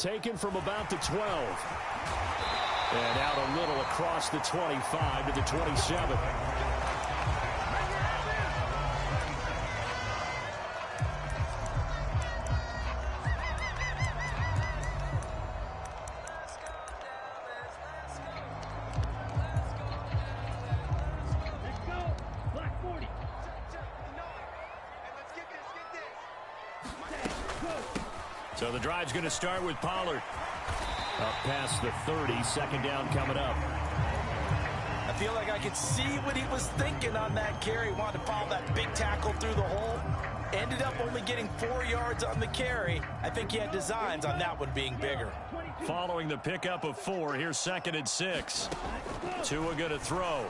taken from about the 12. And out a little across the 25 to the 27. So the drive's going to start with Pollard. Up past the 30, second down coming up. I feel like I could see what he was thinking on that carry. Wanted to follow that big tackle through the hole. Ended up only getting 4 yards on the carry. I think he had designs on that one being bigger. Following the pickup of 4, here's 2nd and 6. Tua going to throw.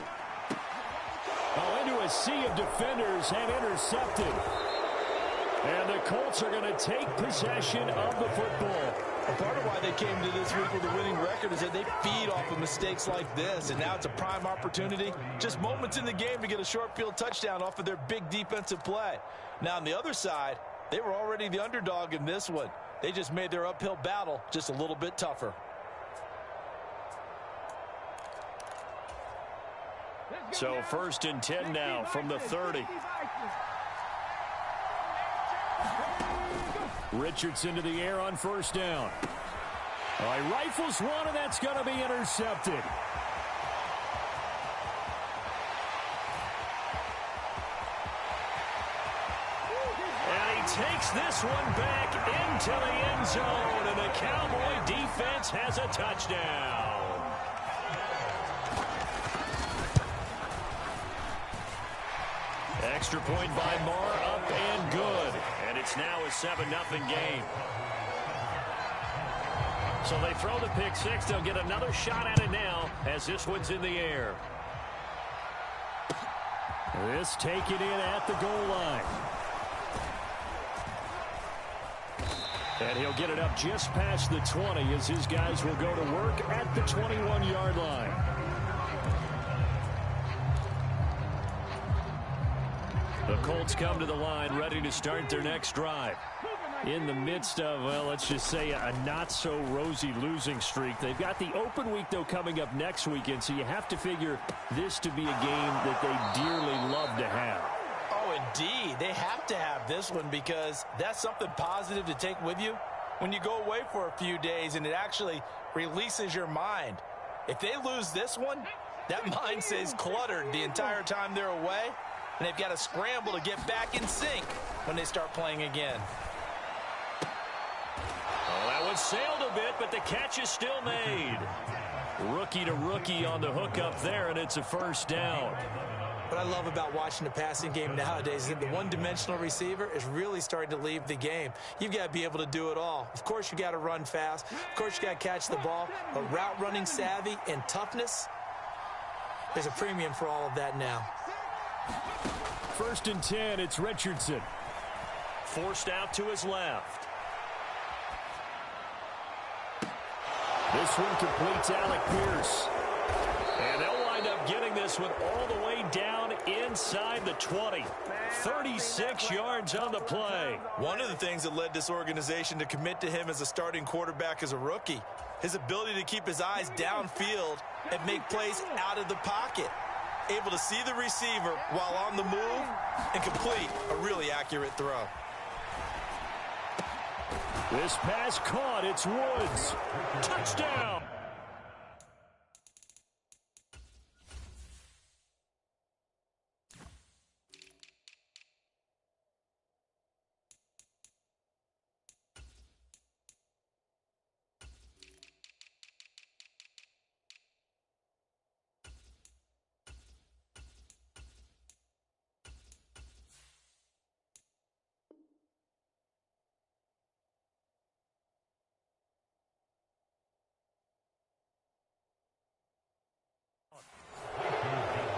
Oh, into a sea of defenders and intercepted. And the Colts are going to take possession of the football. A part of why they came to this week with a winning record is that they feed off of mistakes like this, and now it's a prime opportunity. Just moments in the game to get a short field touchdown off of their big defensive play. Now, on the other side, they were already the underdog in this one. They just made their uphill battle just a little bit tougher. So 1st and 10 now from the 30. Richardson to the air on 1st down. All right, rifles one, and that's going to be intercepted. And he takes this one back into the end zone, and the Cowboy defense has a touchdown. Extra point by Marr, up and good. And it's now a 7-0 game. So they throw the pick 6. They'll get another shot at it now as this one's in the air. This taken in at the goal line. And he'll get it up just past the 20 as his guys will go to work at the 21-yard line. The Colts come to the line ready to start their next drive. In the midst of, well, let's just say a not-so-rosy losing streak. They've got the open week, though, coming up next weekend, so you have to figure this to be a game that they dearly love to have. Oh, indeed. They have to have this one because that's something positive to take with you when you go away for a few days, and it actually releases your mind. If they lose this one, that mind stays cluttered the entire time they're away, and they've got to scramble to get back in sync when they start playing again. Oh, that one sailed a bit, but the catch is still made. Rookie to rookie on the hook up there, and it's a 1st down. What I love about watching the passing game nowadays is that the one-dimensional receiver is really starting to leave the game. You've got to be able to do it all. Of course, you got to run fast. Of course, you got to catch the ball. But route running savvy and toughness, there's a premium for all of that now. 1st and 10, it's Richardson. Forced out to his left. This one completes Alec Pierce. And they'll wind up getting this one all the way down inside the 20. 36 yards on the play. One of the things that led this organization to commit to him as a starting quarterback as a rookie, his ability to keep his eyes downfield and make plays out of the pocket. Able to see the receiver while on the move and complete a really accurate throw. This pass caught. It's Woods. Touchdown.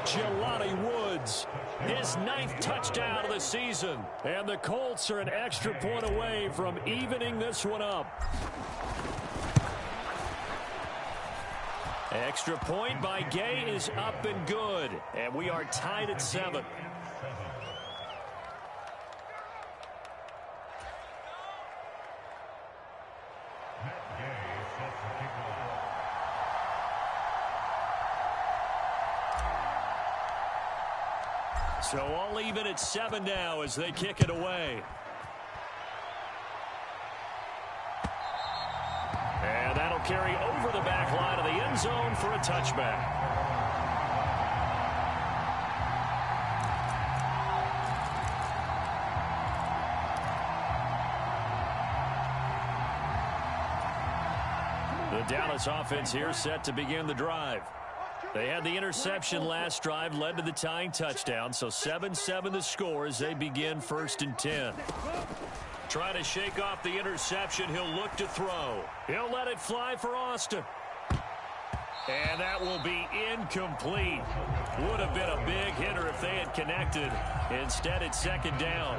Jelani Woods, his 9th touchdown of the season. And the Colts are an extra point away from evening this one up. Extra point by Gay is up and good. And we are tied at 7. So all even at 7 now as they kick it away. And that'll carry over the back line of the end zone for a touchback. The Dallas offense here set to begin the drive. They had the interception last drive, led to the tying touchdown, so 7-7 the score as they begin 1st and 10. Trying to shake off the interception, he'll look to throw. He'll let it fly for Austin. And that will be incomplete. Would have been a big hitter if they had connected. Instead, it's 2nd down.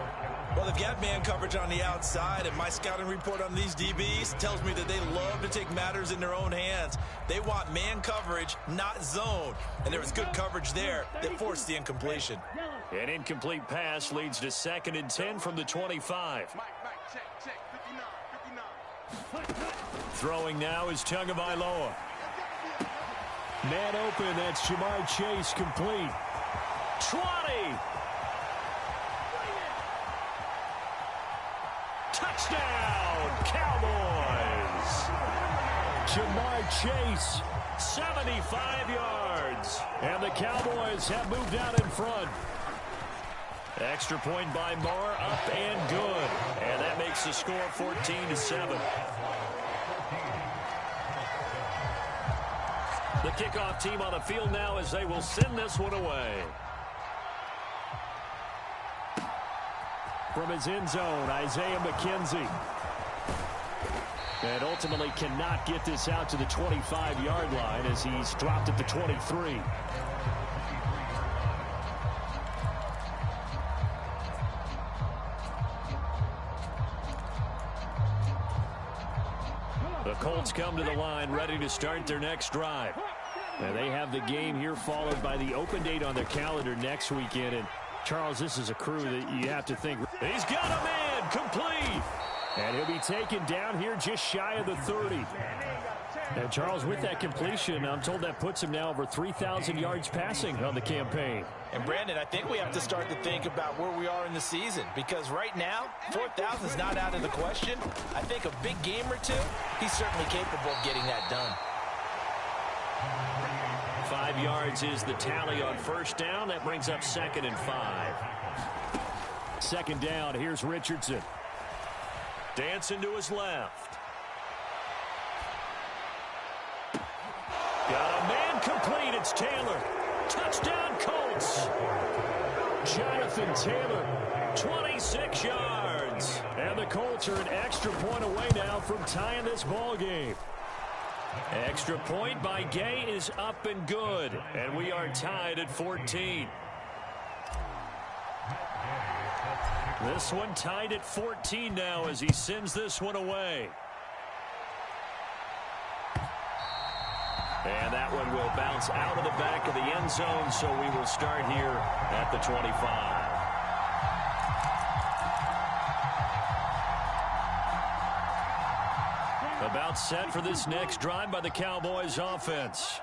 Well, they've got man coverage on the outside, and my scouting report on these DBs tells me that they love to take matters in their own hands. They want man coverage, not zone. And there was good coverage there that forced the incompletion. An incomplete pass leads to 2nd and 10 from the 25. Throwing now is Tagovailoa. Man open, that's Jamar Chase, complete. 20. Touchdown, Cowboys. Jamar Chase, 75 yards. And the Cowboys have moved out in front. Extra point by Moore, up and good. And that makes the score 14-7. The kickoff team on the field now as they will send this one away. From his end zone, Isaiah McKenzie. And ultimately cannot get this out to the 25-yard line as he's dropped at the 23. The Colts come to the line ready to start their next drive. And they have the game here followed by the open date on their calendar next weekend. And Charles, this is a crew that you have to think. He's got a man, complete. And he'll be taken down here just shy of the 30. And Charles, with that completion, I'm told that puts him now over 3,000 yards passing on the campaign. And Brandon, I think we have to start to think about where we are in the season, because right now, 4,000 is not out of the question. I think a big game or two, he's certainly capable of getting that done. 5 yards is the tally on 1st down. That brings up 2nd and 5. 2nd down, here's Richardson. Dancing to his left. Got a man complete. It's Taylor. Touchdown, Colts. Jonathan Taylor, 26 yards. And the Colts are an extra point away now from tying this ball game. Extra point by Gay is up and good. And we are tied at 14. This one tied at 14 now as he sends this one away. And that one will bounce out of the back of the end zone, so we will start here at the 25. About set for this next drive by the Cowboys offense.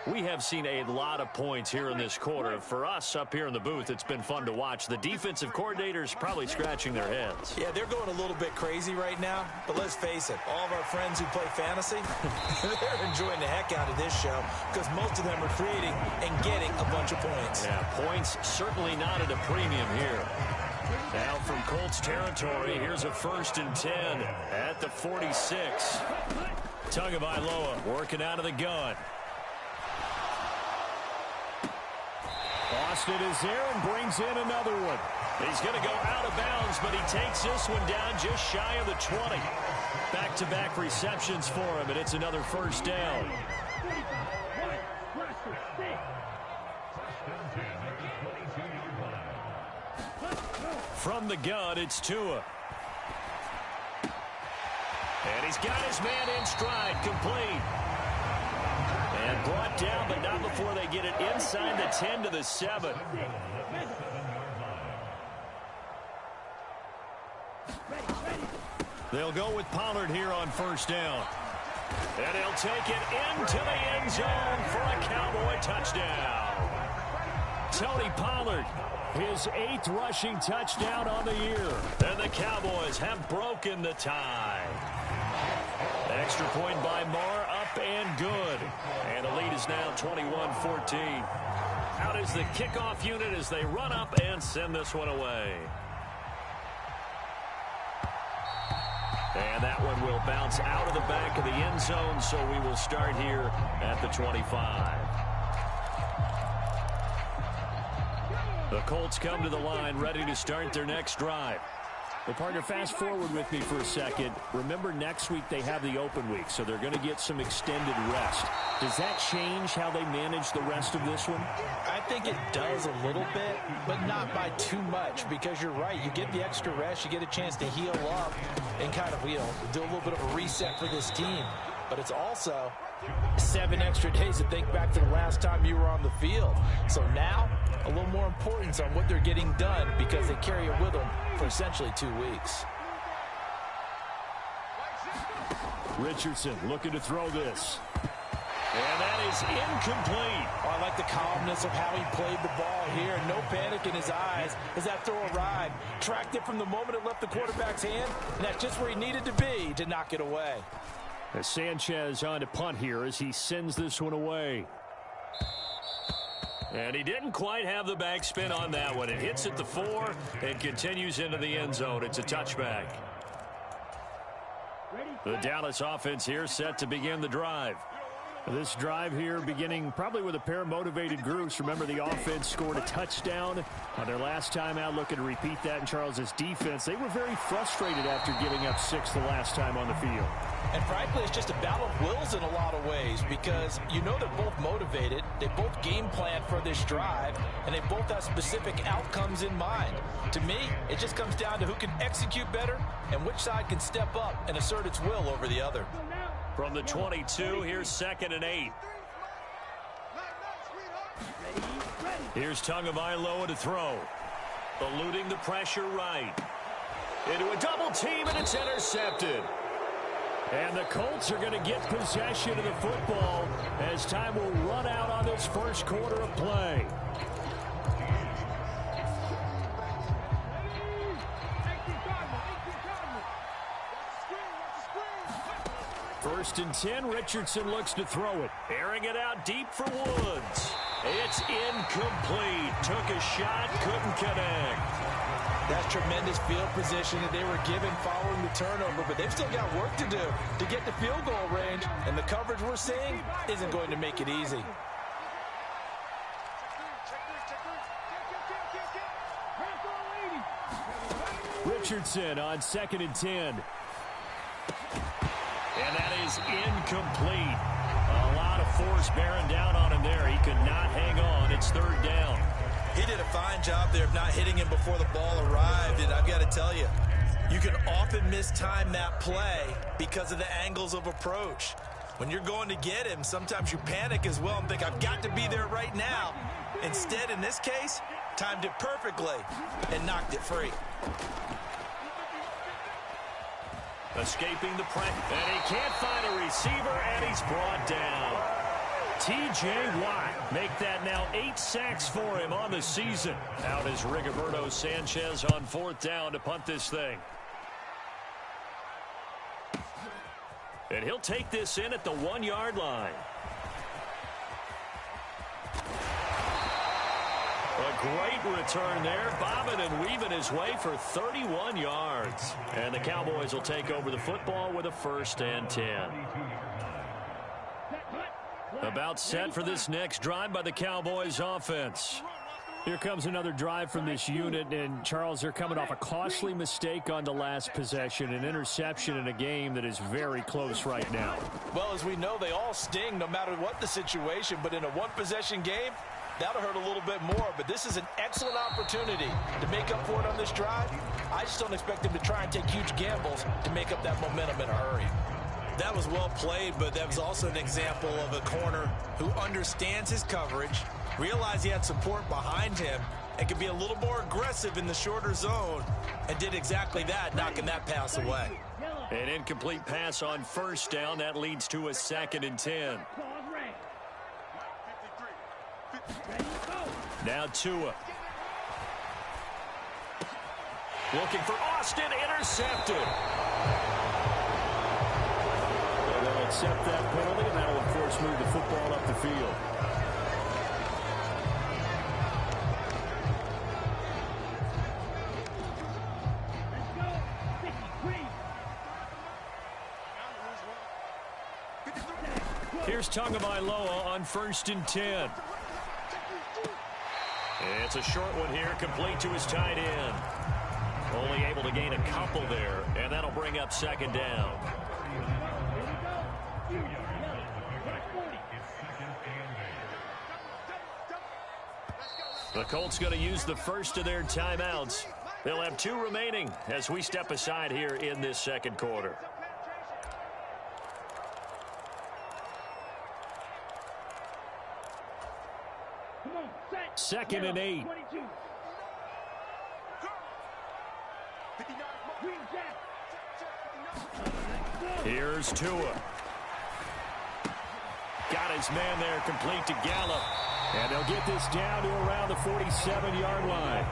We have seen a lot of points here in this quarter. For us up here in the booth, it's been fun to watch. The defensive coordinators probably scratching their heads. Yeah, they're going a little bit crazy right now. But let's face it, all of our friends who play fantasy, they're enjoying the heck out of this show because most of them are creating and getting a bunch of points. Yeah, points certainly not at a premium here. Now from Colts territory, here's a 1st and 10 at the 46. Tagovailoa working out of the gun. Austin is there and brings in another one. He's going to go out of bounds, but he takes this one down just shy of the 20. Back-to-back receptions for him, and it's another 1st down. From the gun, it's Tua. And he's got his man in stride, complete. And brought down, but not before they get it inside the 10 to the 7. They'll go with Pollard here on 1st down. And he'll take it into the end zone for a Cowboy touchdown. Tony Pollard, his 8th rushing touchdown on the year. And the Cowboys have broken the tie. Extra point by Marr, up and good. And the lead is now 21-14. Out is the kickoff unit as they run up and send this one away. And that one will bounce out of the back of the end zone, so we will start here at the 25. The Colts come to the line, ready to start their next drive. Well, partner, fast forward with me for a second. Remember, next week they have the open week, so they're going to get some extended rest. Does that change how they manage the rest of this one? I think it does a little bit, but not by too much, because you're right. You get the extra rest, you get a chance to heal up and kind of, do a little bit of a reset for this team. But it's also 7 extra days to think back to the last time you were on the field. So now, a little more importance on what they're getting done because they carry it with them for essentially 2 weeks. Richardson looking to throw this. And that is incomplete. Oh, I like the calmness of how he played the ball here. No panic in his eyes as that throw arrived. Tracked it from the moment it left the quarterback's hand, and that's just where he needed to be to knock it away. As Sanchez on to punt here as he sends this one away. And he didn't quite have the backspin on that one. It hits at the 4 and continues into the end zone. It's a touchback. The Dallas offense here set to begin the drive. This drive here beginning probably with a pair of motivated groups. Remember, the offense scored a touchdown on their last time out, looking to repeat that in Charles's defense. They were very frustrated after giving up 6 the last time on the field. And frankly, it's just a battle of wills in a lot of ways because they're both motivated. They both game plan for this drive, and they both have specific outcomes in mind. To me, it just comes down to who can execute better and which side can step up and assert its will over the other. From the 22, here's 2nd and 8. Here's Tagovailoa to throw. Eluding the pressure right. Into a double team, and it's intercepted. And the Colts are going to get possession of the football as time will run out on this first quarter of play. First and 10, Richardson looks to throw it. Airing it out deep for Woods. It's incomplete. Took a shot, couldn't connect. That's tremendous field position that they were given following the turnover, but they've still got work to do to get to field goal range, and the coverage we're seeing isn't going to make it easy. Richardson on 2nd and 10. And that is incomplete. A lot of force bearing down on him there. He could not hang on. It's 3rd down. He did a fine job there of not hitting him before the ball arrived, and I've got to tell you, you can often mistime that play because of the angles of approach. When you're going to get him, sometimes you panic as well and think, I've got to be there right now. Instead, in this case, timed it perfectly and knocked it free. Escaping the pressure, and he can't find a receiver, and he's brought down. T.J. Watt make that now 8 sacks for him on the season. Out is Rigoberto Sanchez on 4th down to punt this thing. And he'll take this in at the 1-yard line. A great return there, bobbing and weaving his way for 31 yards. And the Cowboys will take over the football with a 1st and 10. About set for this next drive by the Cowboys offense. Here comes another drive from this unit, and Charles, they're coming off a costly mistake on the last possession, an interception in a game that is very close right now. Well, as we know, they all sting no matter what the situation, but in a one-possession game, that'll hurt a little bit more, but this is an excellent opportunity to make up for it on this drive. I just don't expect them to try and take huge gambles to make up that momentum in a hurry. That was well played, but that was also an example of a corner who understands his coverage, realized he had support behind him, and could be a little more aggressive in the shorter zone, and did exactly that, knocking that pass away. An incomplete pass on 1st down. That leads to a 2nd and 10. Now Tua. Looking for Austin, intercepted. And they'll accept that penalty, and that'll, of course, move the football up the field. Here's Tagovailoa on 1st and 10. It's a short one here, complete to his tight end. Only able to gain a couple there, and that'll bring up 2nd down. The Colts going to use the first of their timeouts. They'll have 2 remaining as we step aside here in this 2nd quarter. Second and 8. Here's Tua. Got his man there, complete to Gallup. And they'll get this down to around the 47-yard line.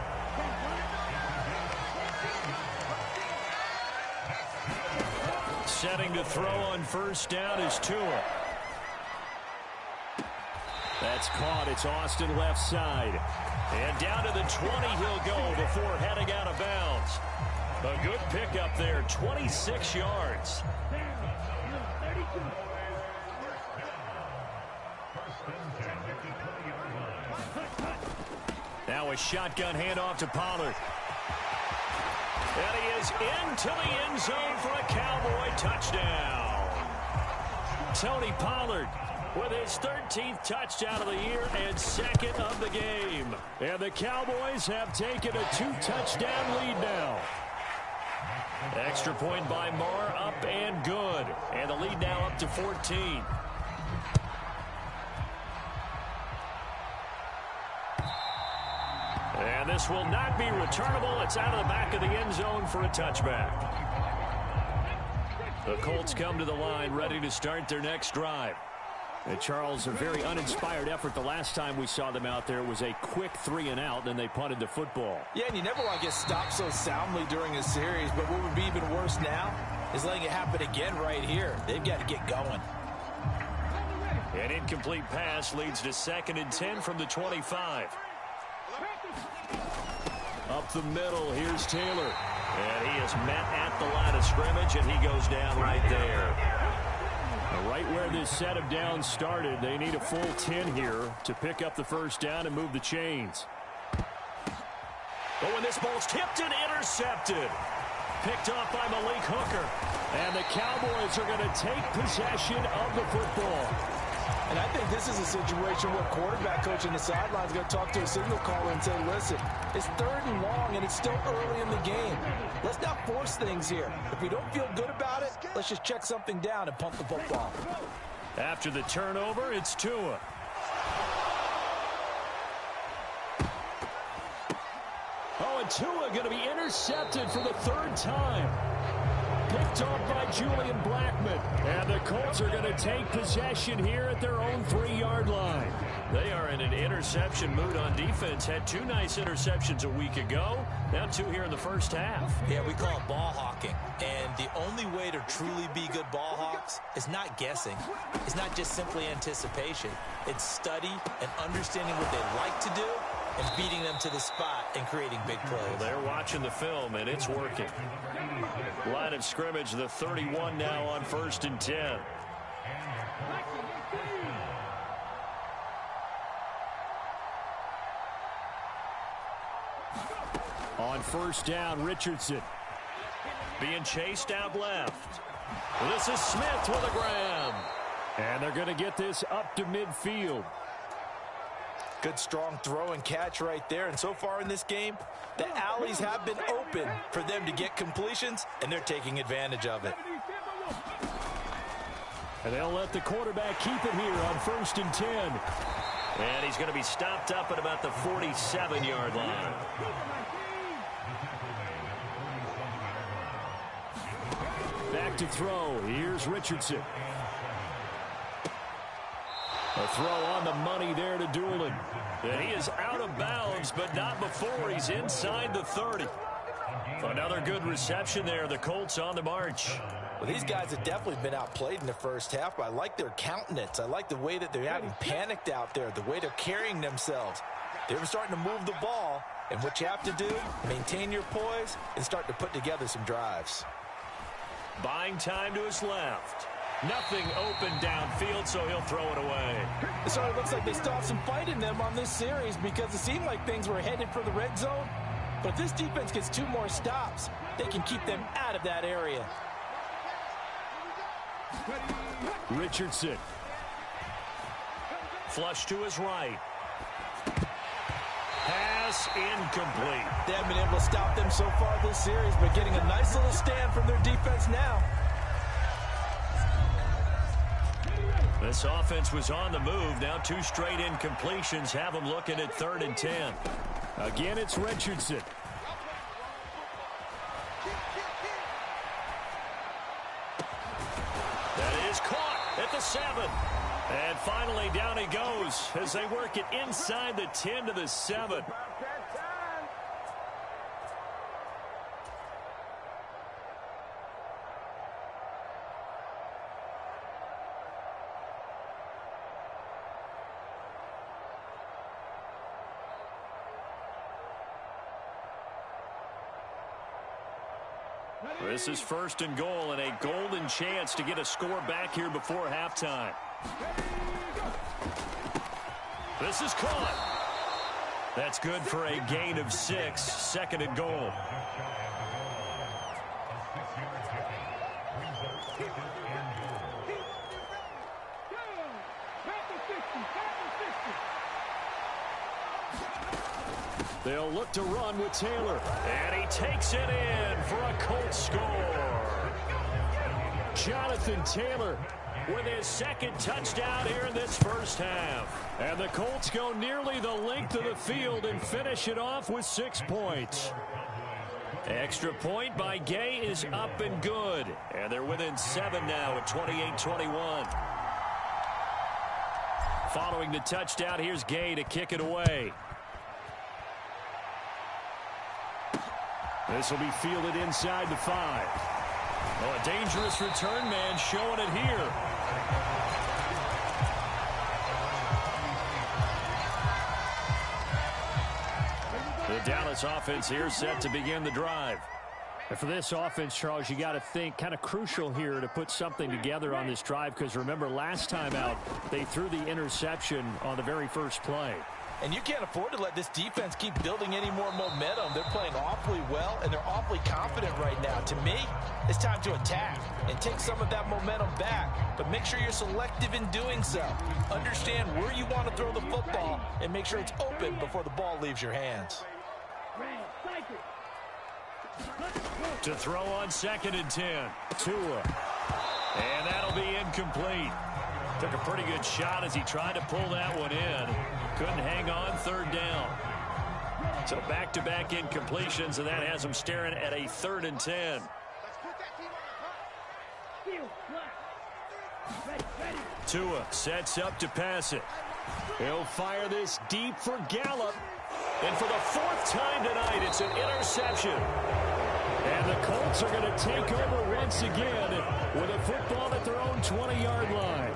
Setting to throw on 1st down is Tua. That's caught. It's Austin left side. And down to the 20 he'll go before heading out of bounds. A good pickup there, 26 yards. Now a shotgun handoff to Pollard. And he is into the end zone for a Cowboy touchdown. Tony Pollard with his 13th touchdown of the year and 2nd of the game. And the Cowboys have taken a 2-touchdown lead now. Extra point by Marr, up and good. And the lead now up to 14. And this will not be returnable. It's out of the back of the end zone for a touchback. The Colts come to the line ready to start their next drive. And Charles, a very uninspired effort the last time we saw them out there. It was a quick 3-and-out, then they punted the football. Yeah, and you never want to get stopped so soundly during a series, but what would be even worse now is letting it happen again right here. They've got to get going. An incomplete pass leads to 2nd and 10 from the 25. Up the middle, here's Taylor. And he is met at the line of scrimmage, and he goes down right there. Right where this set of downs started, they need a full 10 here to pick up the 1st down and move the chains. Oh, and this ball's tipped and intercepted. Picked off by Malik Hooker. And the Cowboys are going to take possession of the football. And I think this is a situation where quarterback coach on the sideline is going to talk to a signal caller and say, listen, it's 3rd and long and it's still early in the game. Let's not force things here. If we don't feel good about it, let's just check something down and pump the football. After the turnover, it's Tua. Oh, and Tua going to be intercepted for the 3rd time. Picked off by Julian Blackmon. And the Colts are going to take possession here at their own 3-yard line. They are in an interception mood on defense. Had 2 nice interceptions a week ago. Now 2 here in the first half. Yeah, we call it ball hawking. And the only way to truly be good ball hawks is not guessing. It's not just simply anticipation. It's study and understanding what they like to do and beating them to the spot and creating big plays. Well, they're watching the film, and it's working. Line of scrimmage, the 31 now on 1st and 10. On 1st down, Richardson. Being chased out left. This is Smith with a grab. And they're going to get this up to midfield. Good strong throw and catch right there. And so far in this game, the alleys have been open for them to get completions, and they're taking advantage of it. And they'll let the quarterback keep it here on 1st and 10. And he's going to be stopped up at about the 47-yard line. Back to throw. Here's Richardson. A throw on the money there to Doolin. And he is out of bounds, but not before he's inside the 30. Another good reception there. The Colts on the march. Well, these guys have definitely been outplayed in the first half, but I like their countenance. I like the way that they're having panicked out there, the way they're carrying themselves. They're starting to move the ball, and what you have to do, maintain your poise and start to put together some drives. Buying time to his left. Nothing open downfield, so he'll throw it away. So it looks like they still have some fight in them on this series because it seemed like things were headed for the red zone. But if this defense gets 2 more stops, they can keep them out of that area. Richardson. Flush to his right. Pass incomplete. They haven't been able to stop them so far this series, but getting a nice little stand from their defense now. This offense was on the move. Now 2 straight incompletions have them looking at 3rd and 10. Again, it's Richardson. That is caught at the 7. And finally down he goes as they work it inside the 10 to the 7. This is 1st and goal and a golden chance to get a score back here before halftime. This is caught. That's good for a gain of 6. 2nd and goal. They'll look to run with Taylor. And he takes it in for a Colts score. Jonathan Taylor with his 2nd touchdown here in this first half. And the Colts go nearly the length of the field and finish it off with 6 points. Extra point by Gay is up and good. And they're within 7 now at 28-21. Following the touchdown, here's Gay to kick it away. This will be fielded inside the 5. Oh, a dangerous return man showing it here. The Dallas offense here set to begin the drive. And for this offense, Charles, you got to think kind of crucial here to put something together on this drive because remember last time out they threw the interception on the very first play. And you can't afford to let this defense keep building any more momentum. They're playing awfully well, and they're awfully confident right now. To me, it's time to attack and take some of that momentum back. But make sure you're selective in doing so. Understand where you want to throw the football and make sure it's open before the ball leaves your hands. To throw on 2nd and 10. Tua. And that'll be incomplete. Took a pretty good shot as he tried to pull that one in. Couldn't hang on 3rd down. So back-to-back incompletions, and that has him staring at a 3rd and 10. Tua sets up to pass it. He'll fire this deep for Gallup. And for the 4th time tonight, it's an interception. And the Colts are going to take over once again with a football at their own 20-yard line.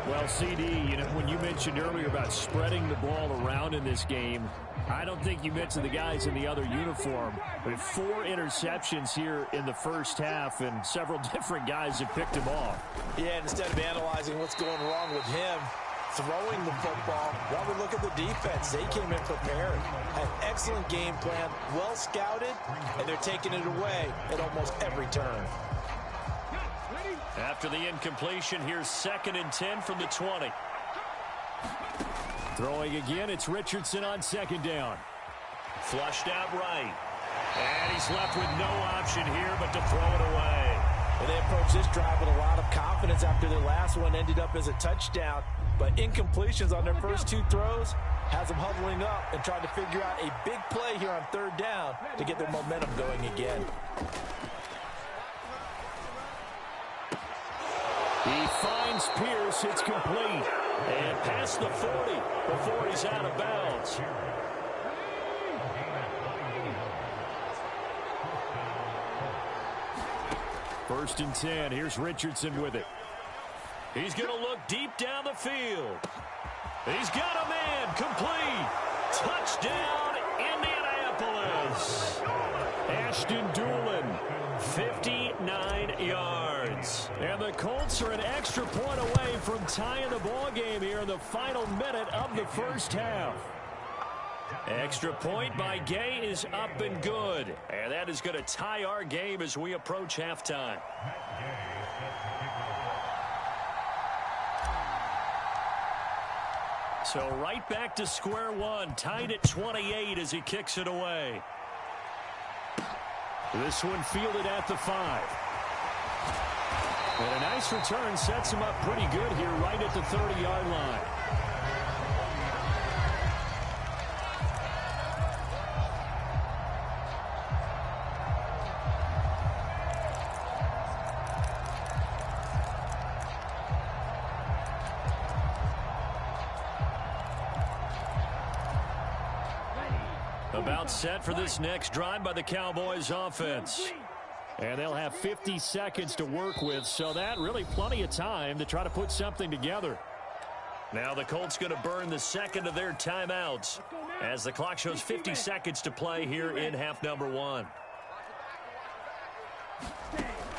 Well, CD, you know, when you mentioned earlier about spreading the ball around in this game, I don't think you mentioned the guys in the other uniform. But 4 interceptions here in the first half, and several different guys have picked him off. Yeah, and instead of analyzing what's going wrong with him, throwing the football, well, we look at the defense. They came in prepared, had an excellent game plan, well scouted, and they're taking it away at almost every turn. After the incompletion, here's 2nd and 10 from the 20. Throwing again, it's Richardson on 2nd down. Flushed out right. And he's left with no option here but to throw it away. Well, they approached this drive with a lot of confidence after their last one ended up as a touchdown. But incompletions on their first 2 throws has them huddling up and trying to figure out a big play here on 3rd down to get their momentum going again. He finds Pierce. It's complete. And past the 40 before he's out of bounds. First and 10. Here's Richardson with it. He's going to look deep down the field. He's got a man. Complete. Touchdown, Indianapolis. Ashton Doolin, 59 yards. And the Colts are an extra point away from tying the ball game here in the final minute of the first half. Extra point by Gay is up and good. And that is going to tie our game as we approach halftime. So right back to square one, tied at 28 as he kicks it away. This one fielded at the 5. And a nice return sets him up pretty good here right at the 30-yard line. About set for this next drive by the Cowboys offense. And they'll have 50 seconds to work with, so that really plenty of time to try to put something together. Now the Colts going to burn the second of their timeouts as the clock shows 50 seconds to play here in half number 1.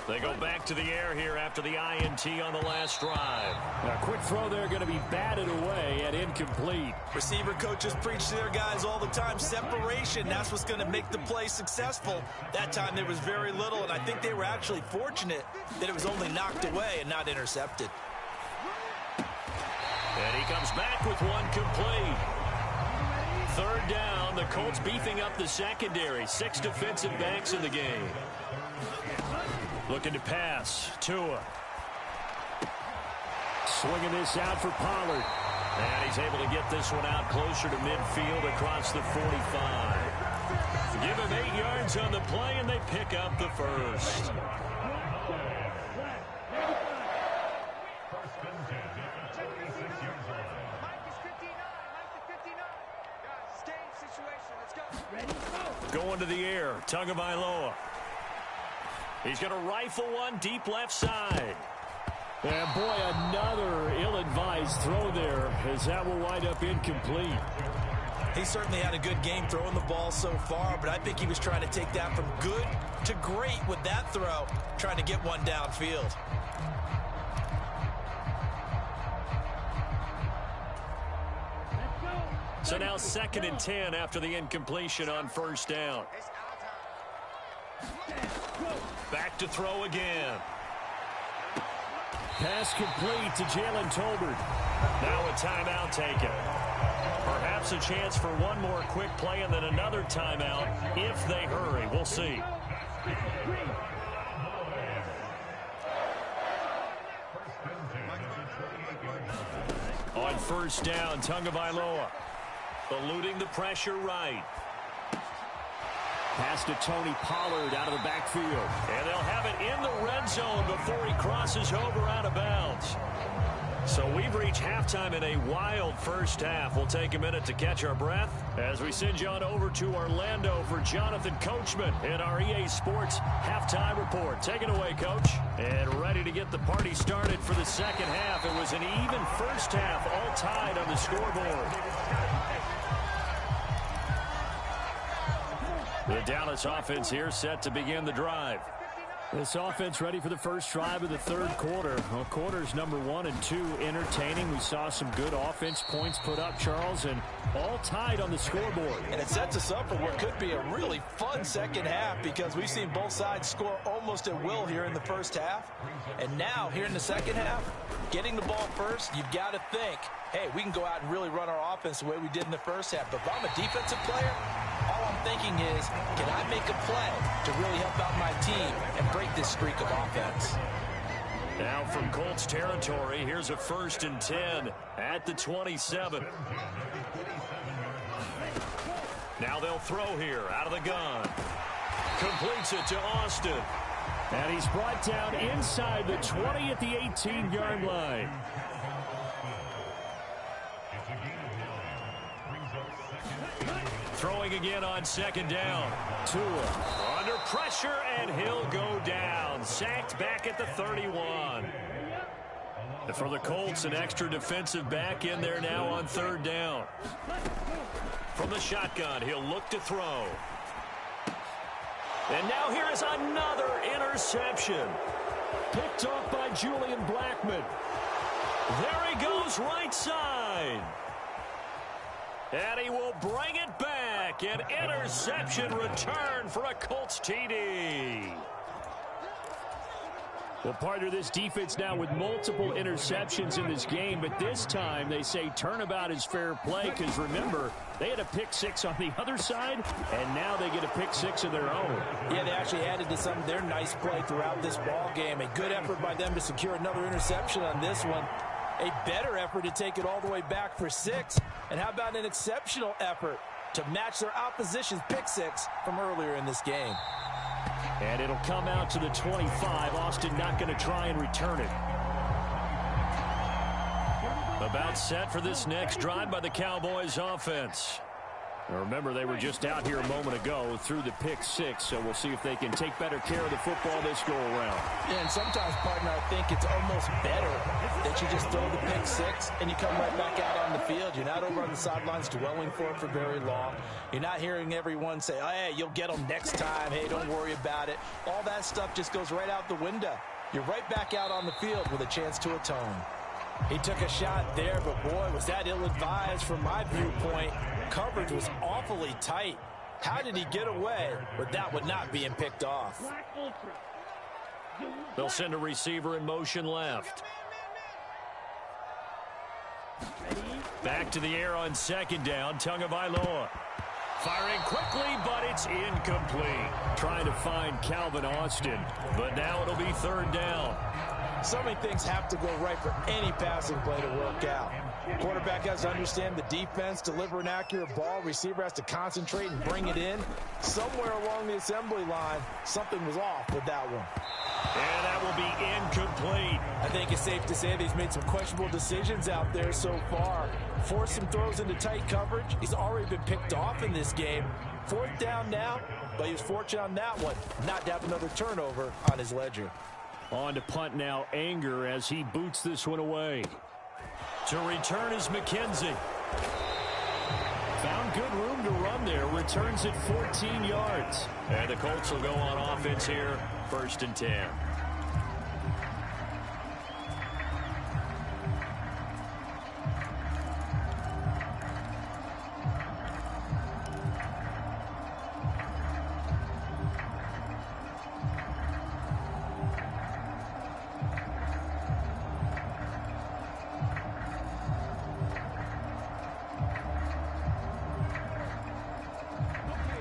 They go back to the air here after the INT on the last drive. A quick throw there going to be batted away and incomplete. Receiver coaches preach to their guys all the time. Separation, that's what's going to make the play successful. That time there was very little, and I think they were actually fortunate that it was only knocked away and not intercepted. And he comes back with one complete. Third down, the Colts beefing up the secondary. 6 defensive backs in the game. Looking to pass. Tua. Swinging this out for Pollard. And he's able to get this one out closer to midfield across the 45. Give him 8 yards on the play, and they pick up the first. Going to the air. Tagovailoa. He's going to rifle one deep left side. And boy, another ill-advised throw there as that will wind up incomplete. He certainly had a good game throwing the ball so far, but I think he was trying to take that from good to great with that throw, trying to get one downfield. So now 2nd and 10 after the incompletion on first down. Back to throw again. Pass complete to Jalen Tolbert. Now a timeout taken. Perhaps a chance for one more quick play and then another timeout if they hurry. We'll see. On first down, Tagovailoa eluding the pressure right. Pass to Tony Pollard out of the backfield. And they'll have it in the red zone before he crosses over out of bounds. So we've reached halftime in a wild first half. We'll take a minute to catch our breath as we send you on over to Orlando for Jonathan Coachman in our EA Sports halftime report. Take it away, Coach. And ready to get the party started for the second half. It was an even first half, all tied on the scoreboard. The Dallas offense here set to begin the drive. This offense ready for the first drive of the third quarter. Well, quarters number 1 and 2 entertaining. We saw some good offense points put up, Charles, and all tied on the scoreboard. And it sets us up for what could be a really fun second half because we've seen both sides score almost at will here in the first half. And now, here in the second half, getting the ball first, you've got to think, hey, we can go out and really run our offense the way we did in the first half. But if I'm a defensive player, all I'm thinking is, can I make a play to really help out my team and break this streak of offense? Now from Colts territory, here's a 1st and 10 at the 27. Now they'll throw here out of the gun. Completes it to Austin. And he's brought down inside the 20 at the 18-yard line. Throwing again on second down. Tua under pressure, and he'll go down. Sacked back at the 31. And for the Colts, an extra defensive back in there now on third down. From the shotgun, he'll look to throw. And now here is another interception. Picked off by Julian Blackmon. There he goes, right side. And he will bring it back. An interception return for a Colts TD. Well, partner, this defense now with multiple interceptions in this game, but this time they say turnabout is fair play because, remember, they had a pick six on the other side, and now they get a pick six of their own. Yeah, they actually added to some of their nice play throughout this ball game. A good effort by them to secure another interception on this one. A better effort to take it all the way back for 6. And how about an exceptional effort to match their opposition's pick six from earlier in this game? And it'll come out to the 25. Austin not going to try and return it. About set for this next drive by the Cowboys offense. Now remember, they were just out here a moment ago through the pick six, so we'll see if they can take better care of the football this go around. Yeah, and sometimes, partner, I think it's almost better that you just throw the pick six and you come right back out on the field. You're not over on the sidelines dwelling for it for very long. You're not hearing everyone say, oh, hey, you'll get them next time. Hey, don't worry about it. All that stuff just goes right out the window. You're right back out on the field with a chance to atone. He took a shot there, but boy, was that ill-advised from my viewpoint. Coverage was awfully tight. How did he get away with that one not being picked off? They'll send a receiver in motion left. Back to the air on second down, Tagovailoa. Firing quickly, but it's incomplete. Trying to find Calvin Austin, but now it'll be third down. So many things have to go right for any passing play to work out. Quarterback has to understand the defense, deliver an accurate ball. Receiver has to concentrate and bring it in. Somewhere along the assembly line, something was off with that one. And that will be incomplete. I think it's safe to say that he's made some questionable decisions out there so far. Forced some throws into tight coverage. He's already been picked off in this game. Fourth down now, but he was fortunate on that one not to have another turnover on his ledger. On to punt now, Anger as he boots this one away. To return is McKenzie. Found good room to run there. Returns it 14 yards. And the Colts will go on offense here, 1st and 10.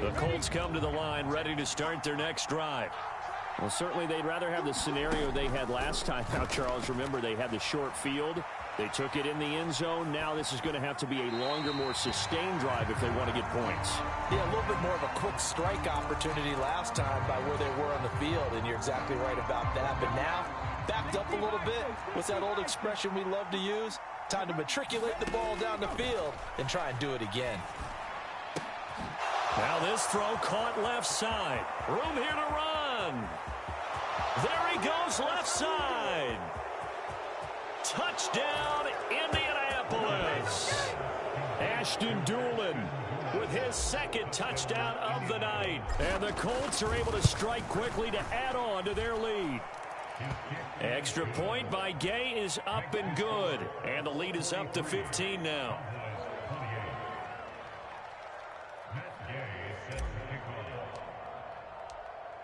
The Colts come to the line, ready to start their next drive. Well, certainly they'd rather have the scenario they had last time. Now, Charles, remember, they had the short field. They took it in the end zone. Now this is going to have to be a longer, more sustained drive if they want to get points. Yeah, a little bit more of a quick strike opportunity last time by where they were on the field, and you're exactly right about that. But now, backed up a little bit. What's that old expression we love to use? Time to matriculate the ball down the field and try and do it again. Now this throw caught left side. Room here to run. There he goes left side. Touchdown, Indianapolis. Ashton Doolin with his second touchdown of the night. And the Colts are able to strike quickly to add on to their lead. Extra point by Gay is up and good. And the lead is up to 15 now.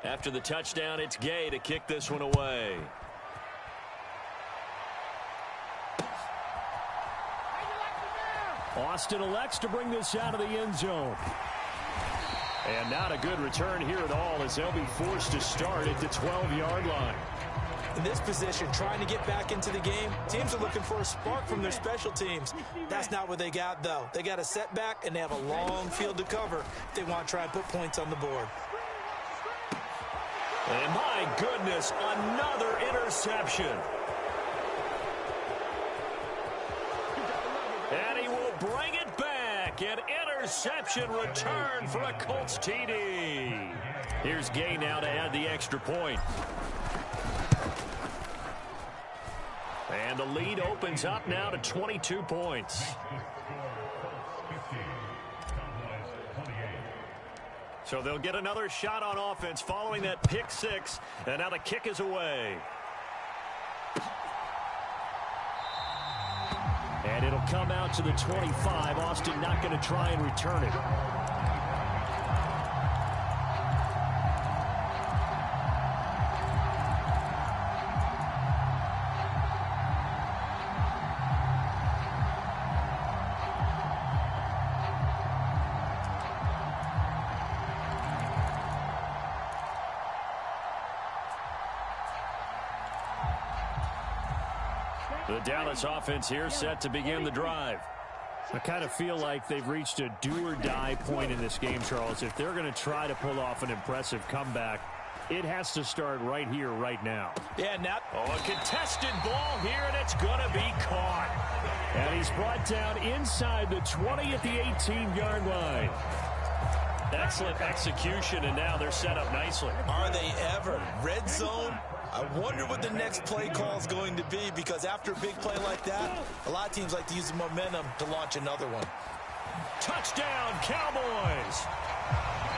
After the touchdown, it's Gay to kick this one away. Austin elects to bring this out of the end zone. And not a good return here at all as they'll be forced to start at the 12-yard line. In this position, trying to get back into the game, teams are looking for a spark from their special teams. That's not what they got, though. They got a setback, and they have a long field to cover if they want to try and put points on the board. And my goodness, another interception. And he will back, an interception return for a Colts TD. Here's Gay now to add the extra point. And the lead opens up now to 22 points. So they'll get another shot on offense following that pick six. And now the kick is away. And it'll come out to the 25. Austin not going to try and return it. The Dallas offense here set to begin the drive. I kind of feel like they've reached a do-or-die point in this game, Charles. If they're going to try to pull off an impressive comeback, it has to start right here, right now. Yeah, now. A contested ball here, and it's going to be caught. And he's brought down inside the 20 at the 18-yard line. Excellent execution, and now they're set up nicely. Are they ever? Red zone? I wonder what the next play call is going to be, because after a big play like that, a lot of teams like to use the momentum to launch another one. Touchdown, Cowboys!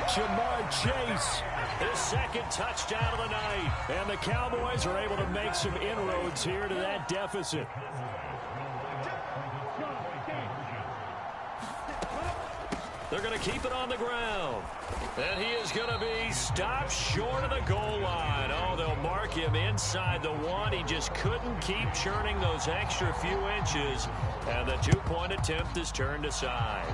Jamar Chase. His second touchdown of the night. And the Cowboys are able to make some inroads here to that deficit. They're going to keep it on the ground. And he is going to be stopped short of the goal line. Oh, they'll mark him inside the one. He just couldn't keep churning those extra few inches. And the two-point attempt is turned aside.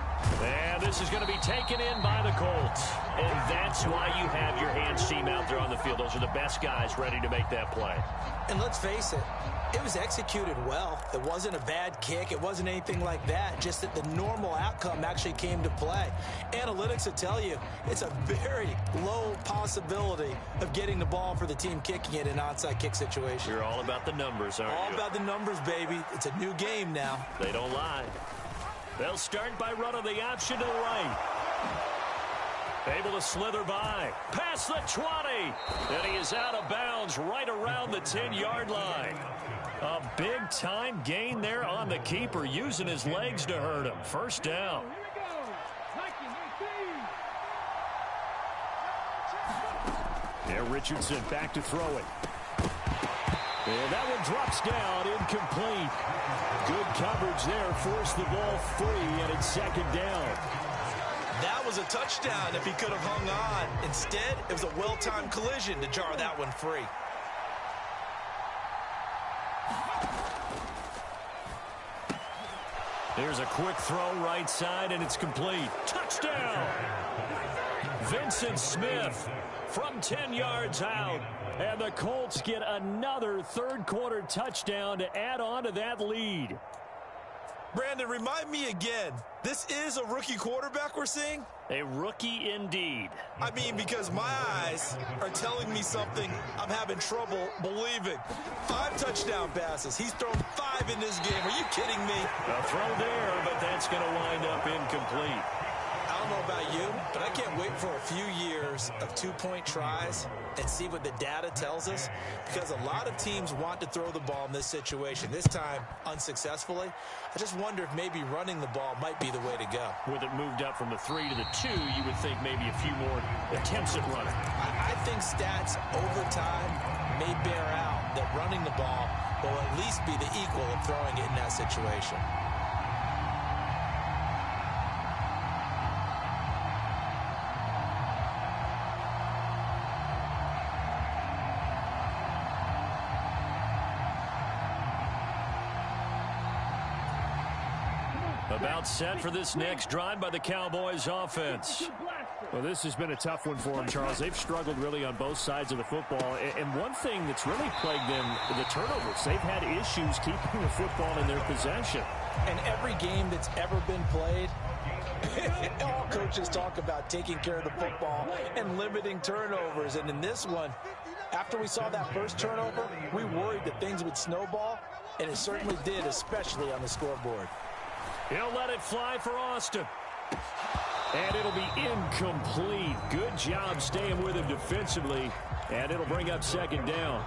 And this is going to be taken in by the Colts. And that's why you have your hands team out there on the field. Those are the best guys ready to make that play. And let's face it, it was executed well. It wasn't a bad kick. It wasn't anything like that. Just that the normal outcome actually came to play. Analytics will tell you it's a very low possibility of getting the ball for the team kicking it in an onside kick situation. You're all about the numbers, aren't you? All about the numbers, baby. It's a new game now. They don't lie. They'll start by running the option to the right. Able to slither by. Past the 20. And he is out of bounds right around the 10-yard line. A big-time gain there on the keeper, using his legs to hurt him. First down. Yeah, Richardson back to throw it. And that one drops down, incomplete. Good coverage there, forced the ball free, and it's second down. That was a touchdown if he could have hung on. Instead, it was a well-timed collision to jar that one free. There's a quick throw right side, and it's complete. Touchdown! Vincent Smith from 10 yards out. And the Colts get another third-quarter touchdown to add on to that lead. Brandon, remind me again, this is a rookie quarterback we're seeing? A rookie indeed. I mean, because my eyes are telling me something I'm having trouble believing. 5 touchdown passes. He's thrown 5 in this game. Are you kidding me? A throw there, but that's going to wind up incomplete. I don't know about you, but I can't wait for a few years of 2-point tries and see what the data tells us, because a lot of teams want to throw the ball in this situation. This time, unsuccessfully. I just wonder if maybe running the ball might be the way to go. With it moved up from the 3 to the 2, you would think maybe a few more attempts at running. I think stats over time may bear out that running the ball will at least be the equal of throwing it in that situation. About set for this next drive by the Cowboys offense. Well, this has been a tough one for them, Charles. They've struggled really on both sides of the football. And one thing that's really plagued them, the turnovers. They've had issues keeping the football in their possession. And every game that's ever been played, all coaches talk about taking care of the football and limiting turnovers. And in this one, after we saw that first turnover, we worried that things would snowball, and it certainly did, especially on the scoreboard. He'll let it fly for Austin. And it'll be incomplete. Good job staying with him defensively. And it'll bring up second down.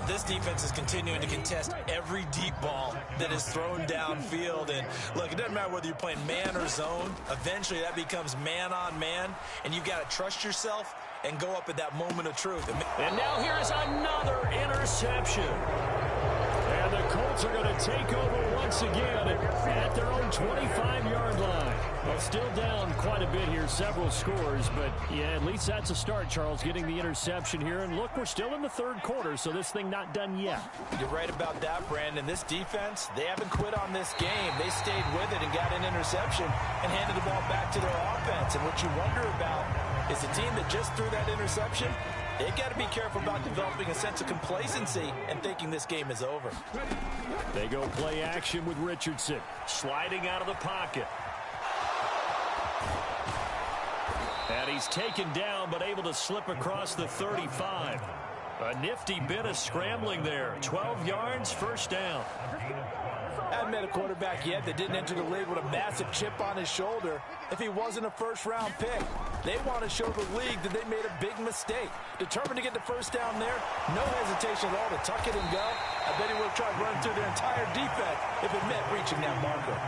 This defense is continuing to contest every deep ball that is thrown downfield. And look, it doesn't matter whether you're playing man or zone. Eventually that becomes man on man. And you've got to trust yourself and go up at that moment of truth. And now here is another interception. And the Colts are going to take over once again at their own 25-yard line. Well, still down quite a bit here, several scores, but yeah, at least that's a start, Charles, getting the interception here. And look, we're still in the third quarter, so this thing not done yet. You're right about that, Brandon. This defense, they haven't quit on this game. They stayed with it and got an interception and handed the ball back to their offense. And what you wonder about is the team that just threw that interception, they've got to be careful about developing a sense of complacency and thinking this game is over. They go play action with Richardson. Sliding out of the pocket. And he's taken down, but able to slip across the 35. A nifty bit of scrambling there. 12 yards, first down. I haven't met a quarterback yet that didn't enter the league with a massive chip on his shoulder if he wasn't a first-round pick. They want to show the league that they made a big mistake. Determined to get the first down there, no hesitation at all to tuck it and go. I bet he would have tried running through their entire defense if it meant reaching that marker.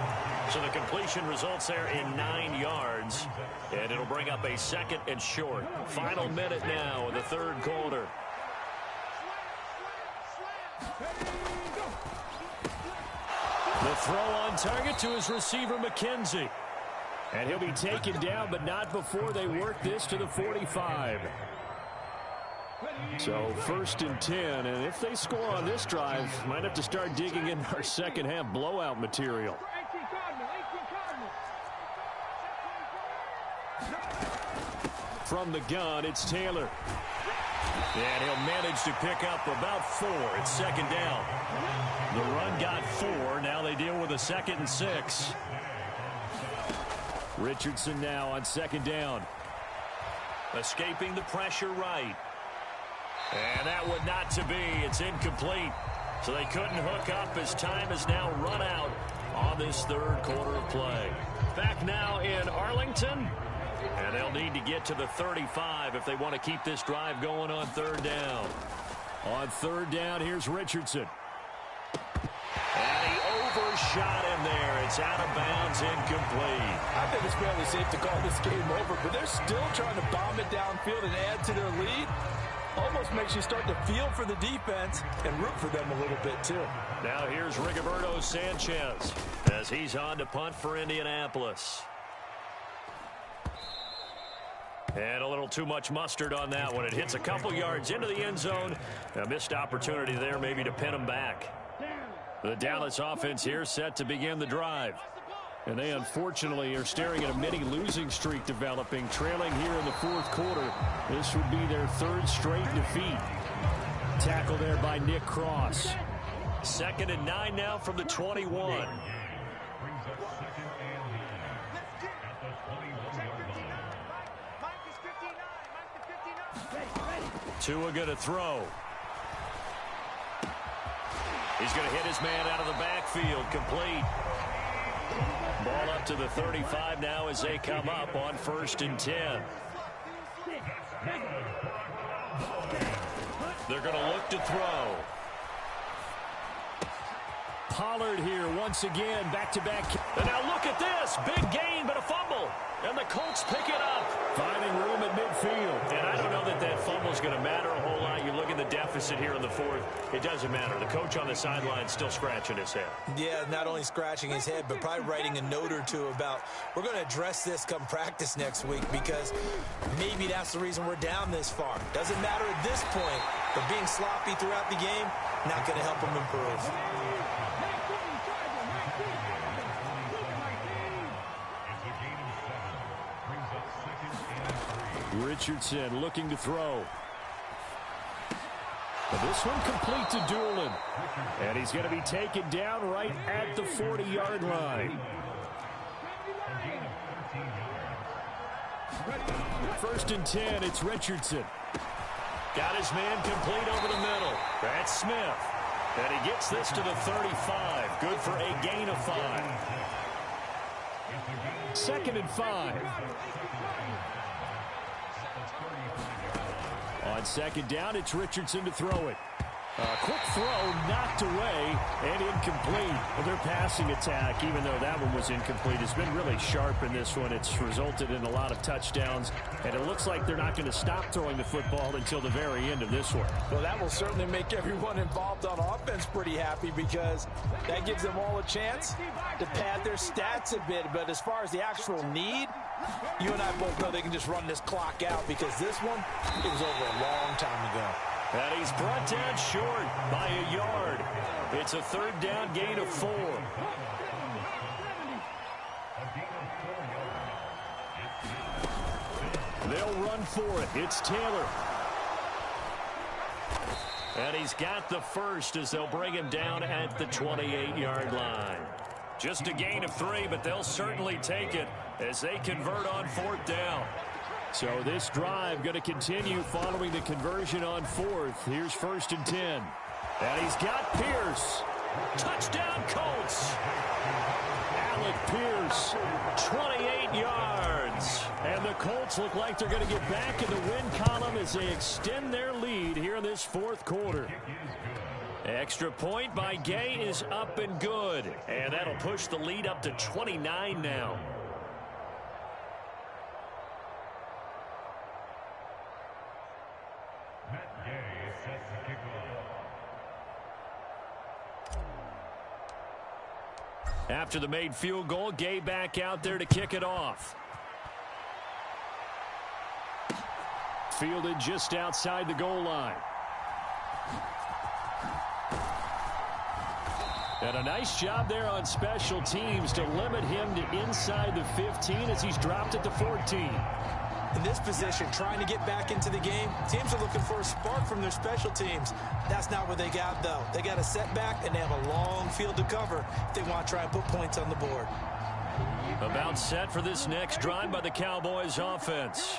So the completion results there in 9 yards, and it'll bring up a second and short. Final minute now in the third quarter. The throw on target to his receiver, McKenzie. And he'll be taken down, but not before they work this to the 45. So first and 10, and if they score on this drive, might have to start digging in our second half blowout material. From the gun, it's Taylor. And he'll manage to pick up about 4. It's second down. The run got 4. Now they deal with a 2nd and 6. Richardson now on second down. Escaping the pressure right. And that would not to be. It's incomplete. So they couldn't hook up as time has now run out on this third quarter of play. Back now in Arlington. And they'll need to get to the 35 if they want to keep this drive going on third down. On third down, here's Richardson. And he overshot him there. It's out of bounds, incomplete. I think it's fairly safe to call this game over, but they're still trying to bomb it downfield and add to their lead. Almost makes you start to feel for the defense and root for them a little bit, too. Now here's Rigoberto Sanchez as he's on to punt for Indianapolis. And a little too much mustard on that one. It hits a couple yards into the end zone. A missed opportunity there maybe to pin them back. The Dallas offense here set to begin the drive. And they unfortunately are staring at a mini losing streak developing, trailing here in the fourth quarter. This would be their third straight defeat. Tackle there by Nick Cross. 2nd and 9 now from the 21. Tua going to throw. He's going to hit his man out of the backfield. Complete. Ball up to the 35 now as they come up on 1st and 10. They're going to look to throw. Pollard here once again, back-to-back. And now look at this. Big gain, but a fumble. And the Colts pick it up. Finding room at midfield. And I don't know that that fumble's going to matter a whole lot. You look at the deficit here in the fourth. It doesn't matter. The coach on the sideline still scratching his head. Yeah, not only scratching his head, but probably writing a note or two about we're going to address this come practice next week because maybe that's the reason we're down this far. Doesn't matter at this point, but being sloppy throughout the game, not going to help them improve. Richardson looking to throw. But this one complete to Doolin. And he's going to be taken down right at the 40-yard line. 1st and 10, it's Richardson. Got his man complete over the middle. That's Smith. And he gets this to the 35. Good for a gain of 5. 2nd and 5. On 2nd down, it's Richardson to throw it. Quick throw, knocked away, and incomplete. Well, their passing attack, even though that one was incomplete, has been really sharp in this one. It's resulted in a lot of touchdowns, and it looks like they're not going to stop throwing the football until the very end of this one. Well, that will certainly make everyone involved on offense pretty happy because that gives them all a chance to pad their stats a bit. But as far as the actual need, you and I both know they can just run this clock out because this one, it was over a long time ago. And he's brought down short by a yard. It's a 3rd down gain of 4. They'll run for it. It's Taylor. And he's got the first as they'll bring him down at the 28-yard line. Just a gain of 3, but they'll certainly take it as they convert on 4th down. So this drive going to continue following the conversion on 4th. Here's 1st and 10. And he's got Pierce. Touchdown, Colts. Alec Pierce, 28 yards. And the Colts look like they're going to get back in the win column as they extend their lead here in this 4th quarter. Extra point by Gay is up and good. And that'll push the lead up to 29 now. After the made field goal, Gay back out there to kick it off. Fielded just outside the goal line. And a nice job there on special teams to limit him to inside the 15 as he's dropped at the 14. In this position, trying to get back into the game, teams are looking for a spark from their special teams. That's not what they got, though. They got a setback, and they have a long field to cover if they want to try and put points on the board. About set for this next drive by the Cowboys offense.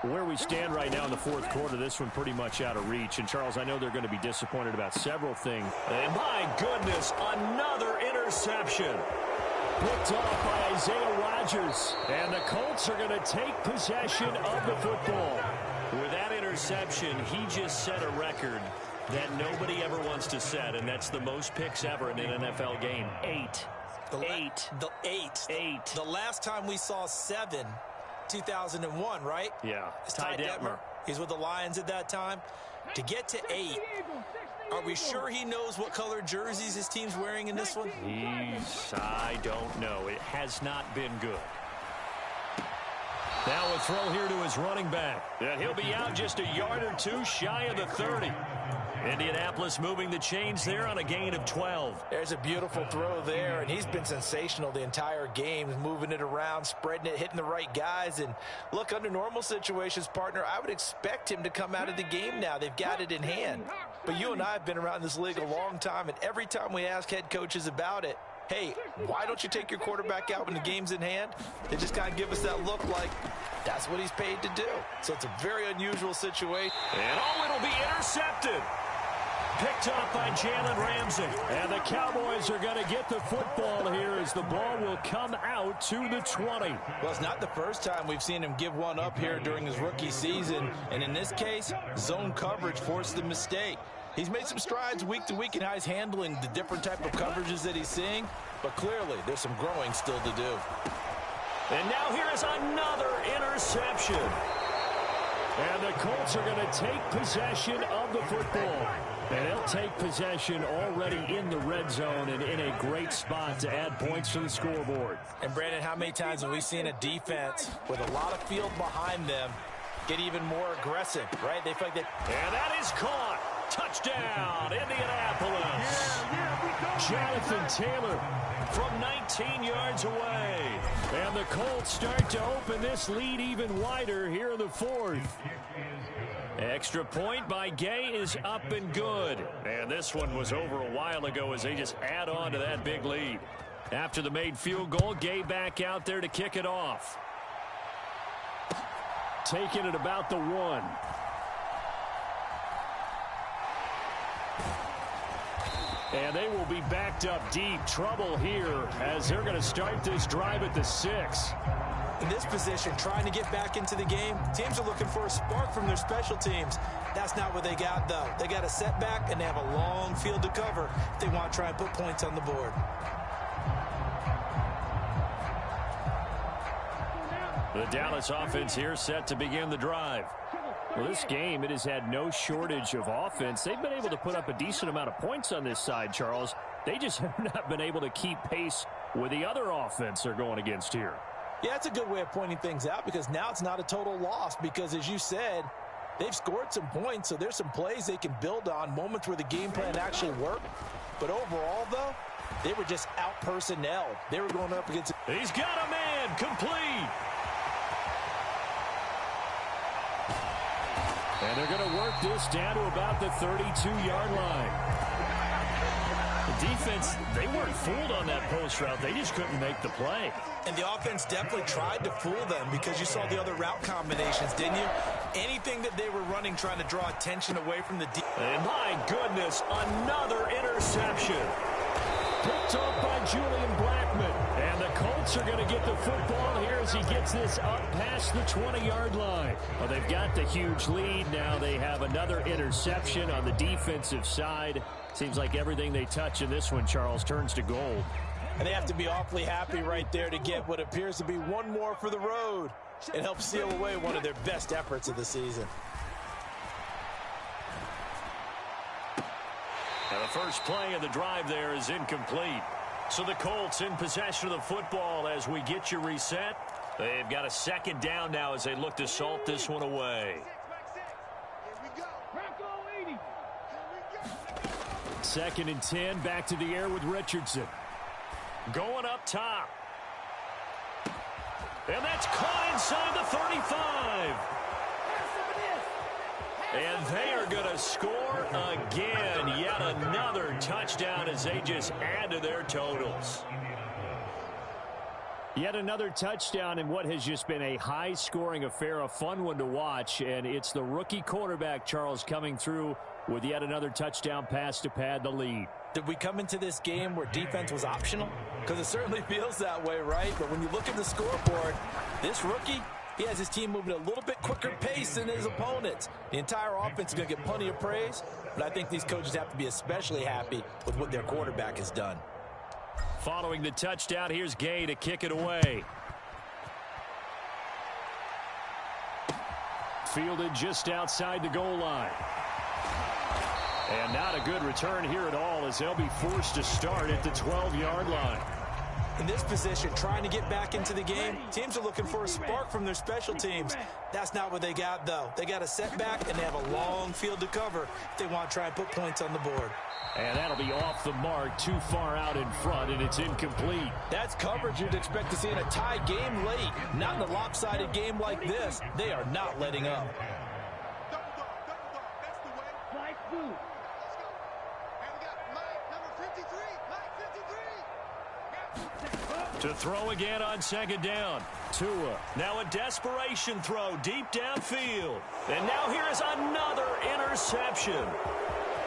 Where we stand right now in the 4th quarter, this one pretty much out of reach. And, Charles, I know they're going to be disappointed about several things. And my goodness, another interception. Picked off by Isaiah Rodgers. And the Colts are going to take possession of the football. With that interception, he just set a record that nobody ever wants to set, and that's the most picks ever in an NFL game. 8. The last time we saw 7, 2001, right? Yeah. It's Ty Detmer. He's with the Lions at that time. To get to 8, are we sure he knows what color jerseys his team's wearing in this one? I don't know. It has not been good. Now a throw here to his running back. And he'll be out just a yard or 2 shy of the 30. Indianapolis moving the chains there on a gain of 12. There's a beautiful throw there, and he's been sensational the entire game, moving it around, spreading it, hitting the right guys. And look, under normal situations, partner, I would expect him to come out of the game now. They've got it in hand. But you and I have been around this league a long time, and every time we ask head coaches about it, hey, why don't you take your quarterback out when the game's in hand? They just kind of give us that look like that's what he's paid to do. So it's a very unusual situation. And it'll be intercepted. Picked off by Jalen Ramsey. And the Cowboys are going to get the football here as the ball will come out to the 20. Well, it's not the first time we've seen him give one up here during his rookie season. And in this case, zone coverage forced the mistake. He's made some strides week to week in how he's handling the different type of coverages that he's seeing. But clearly, there's some growing still to do. And now here is another interception. And the Colts are going to take possession of the football. And they'll take possession already in the red zone and in a great spot to add points to the scoreboard. And, Brandon, how many times have we seen a defense with a lot of field behind them get even more aggressive, right? They feel like and that is caught. Touchdown, Indianapolis. Jonathan Taylor from 19 yards away. And the Colts start to open this lead even wider here in the 4th. Extra point by Gay is up and good. And this one was over a while ago as they just add on to that big lead. After the made field goal, Gay back out there to kick it off. Taking it about the 1. And they will be backed up deep. Trouble here as they're going to start this drive at the 6. In this position, trying to get back into the game, teams are looking for a spark from their special teams. That's not what they got, though. They got a setback, and they have a long field to cover if they want to try and put points on the board. The Dallas offense here set to begin the drive. Well, this game, it has had no shortage of offense. They've been able to put up a decent amount of points on this side, Charles. They just have not been able to keep pace with the other offense they're going against here. Yeah, that's a good way of pointing things out because now it's not a total loss because, as you said, they've scored some points, so there's some plays they can build on, moments where the game plan actually worked. But overall, though, they were just out-personnelled. They were going up against... He's got a man, complete. And they're going to work this down to about the 32-yard line. The defense, they weren't fooled on that post route. They just couldn't make the play. And the offense definitely tried to fool them because you saw the other route combinations, didn't you? Anything that they were running trying to draw attention away from the defense. And my goodness, another interception. Picked off by Julian Blackman. And the Colts are going to get the football here as he gets this up past the 20-yard line. Well, they've got the huge lead. Now they have another interception on the defensive side. Seems like everything they touch in this one, Charles, turns to gold. And they have to be awfully happy right there to get what appears to be one more for the road and help seal away one of their best efforts of the season. Now the first play of the drive there is incomplete. So the Colts in possession of the football as we get you reset. They've got a second down now as they look to salt this one away. Second and 10, back to the air with Richardson. Going up top. And that's caught inside the 35. And they are going to score again. Yet another touchdown as they just add to their totals. Yet another touchdown in what has just been a high-scoring affair, a fun one to watch. And it's the rookie quarterback, Charles, coming through with yet another touchdown pass to pad the lead. Did we come into this game where defense was optional? Because it certainly feels that way, right? But when you look at the scoreboard, this rookie, he has his team moving at a little bit quicker pace than his opponents. The entire offense is going to get plenty of praise, but I think these coaches have to be especially happy with what their quarterback has done. Following the touchdown, here's Gay to kick it away. Fielded just outside the goal line. And not a good return here at all as they'll be forced to start at the 12-yard line. In this position, trying to get back into the game, teams are looking for a spark from their special teams. That's not what they got, though. They got a setback, and they have a long field to cover if they want to try and put points on the board. And that'll be off the mark, too far out in front, and it's incomplete. That's coverage you'd expect to see in a tie game late. Not in a lopsided game like this. They are not letting up. To throw again on second down. Tua. Now a desperation throw deep downfield. And now here is another interception.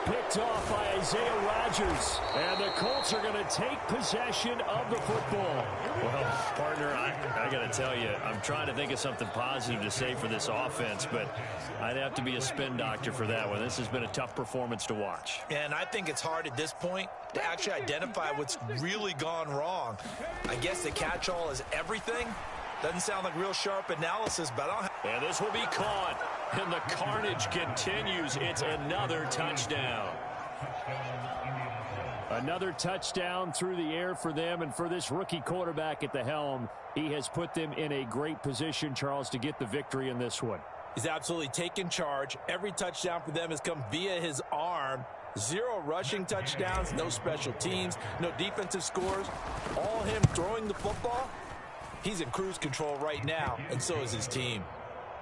Picked off by Isaiah Rodgers. And the Colts are going to take possession of the football. Well, partner, I got to tell you, I'm trying to think of something positive to say for this offense, but I'd have to be a spin doctor for that one. This has been a tough performance to watch. And I think it's hard at this point to actually identify what's really gone wrong. I guess the catch-all is everything. Doesn't sound like real sharp analysis, but I don't have... And this will be caught. And the carnage continues. It's another touchdown. Another touchdown through the air for them, and for this rookie quarterback at the helm, he has put them in a great position, Charles, to get the victory in this one. He's absolutely taken charge. Every touchdown for them has come via his arm. 0 rushing touchdowns, no special teams, no defensive scores. All him throwing the football. He's in cruise control right now, and so is his team.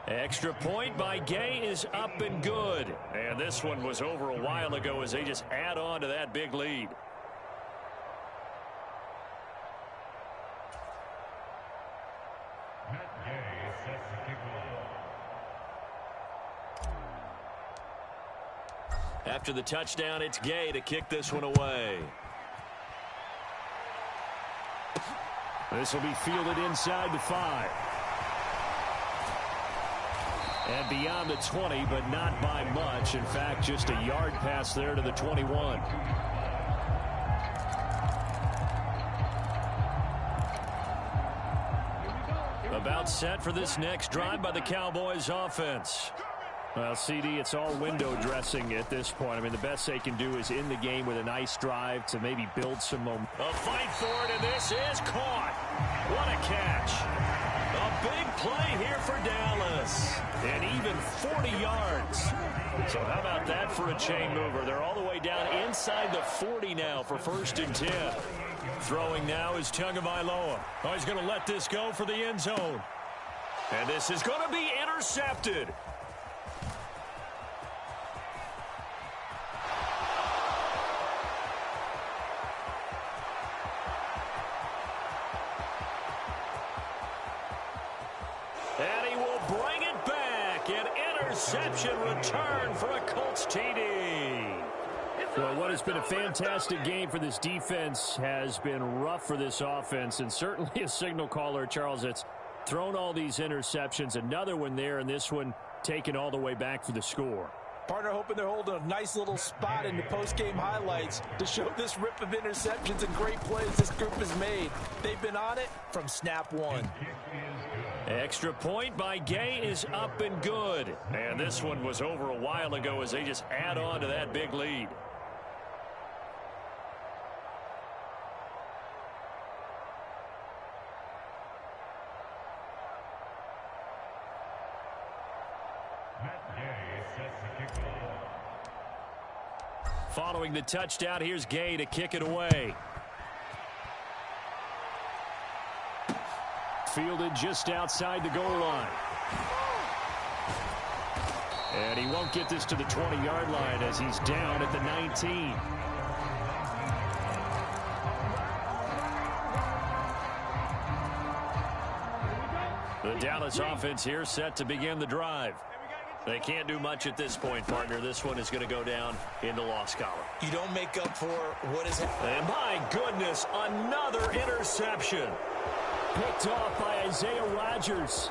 Extra point by Gay is up and good. And this one was over a while ago as they just add on to that big lead. After the touchdown, it's Gay to kick this one away. This will be fielded inside the 5. And beyond the 20, but not by much. In fact, just a yard pass there to the 21. About set for this next drive by the Cowboys offense. Well, CD, it's all window dressing at this point. I mean, the best they can do is in the game with a nice drive to maybe build some momentum. A fight for it, and this is caught. What a catch. A big play here for Dallas. And even 40 yards. So how about that for a chain mover? They're all the way down inside the 40 now for 1st and 10. Throwing now is Tagovailoa. Oh, he's going to let this go for the end zone. And this is going to be intercepted. And he will bring it back. An interception return for a Colts TD. Well, what has been a fantastic game for this defense has been rough for this offense, and certainly a signal caller, Charles, that's thrown all these interceptions. Another one there, and this one taken all the way back for the score. Partner hoping they're holding a nice little spot in the post-game highlights to show this rip of interceptions and great plays this group has made. They've been on it from snap one. Extra point by Gay is up and good. And this one was over a while ago as they just add on to that big lead. Following the touchdown, here's Gay to kick it away. Fielded just outside the goal line. And he won't get this to the 20-yard line as he's down at the 19. The Dallas offense here set to begin the drive. They can't do much at this point, partner. This one is going to go down in the loss column. You don't make up for what is happening. And my goodness, another interception. Picked off by Isaiah Rodgers.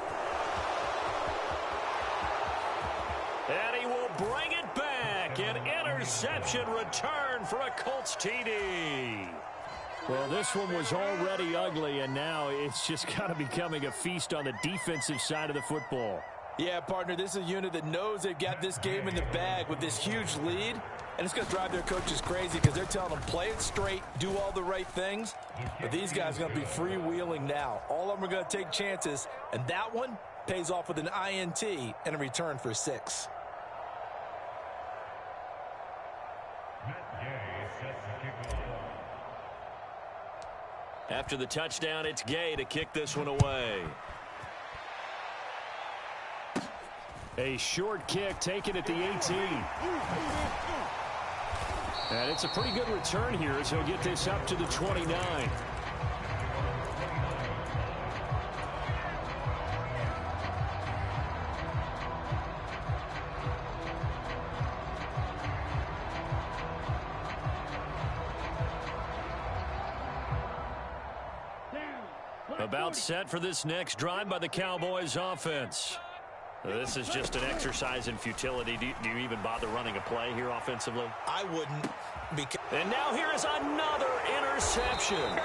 And he will bring it back. An interception return for a Colts TD. Well, this one was already ugly, and now it's just kind of becoming a feast on the defensive side of the football. Yeah, partner, this is a unit that knows they've got this game in the bag with this huge lead, and it's going to drive their coaches crazy because they're telling them play it straight, do all the right things, but these guys are going to be freewheeling now. All of them are going to take chances, and that one pays off with an INT and a return for 6. After the touchdown, it's Gay to kick this one away. A short kick taken at the 18. And it's a pretty good return here as he'll get this up to the 29. About set for this next drive by the Cowboys offense. This is just an exercise in futility. Do you even bother running a play here offensively? I wouldn't. And now here is another interception.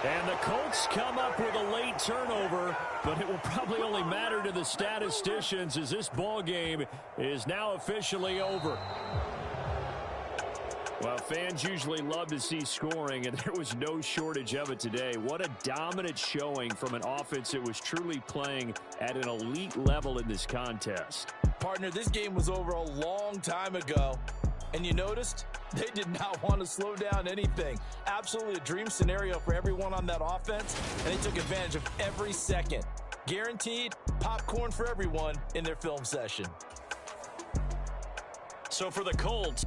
And the Colts come up with a late turnover, but it will probably only matter to the statisticians as this ball game is now officially over. Well, fans usually love to see scoring, and there was no shortage of it today. What a dominant showing from an offense that was truly playing at an elite level in this contest. Partner, this game was over a long time ago, and you noticed they did not want to slow down anything. Absolutely a dream scenario for everyone on that offense, and they took advantage of every second. Guaranteed popcorn for everyone in their film session. So for the Colts,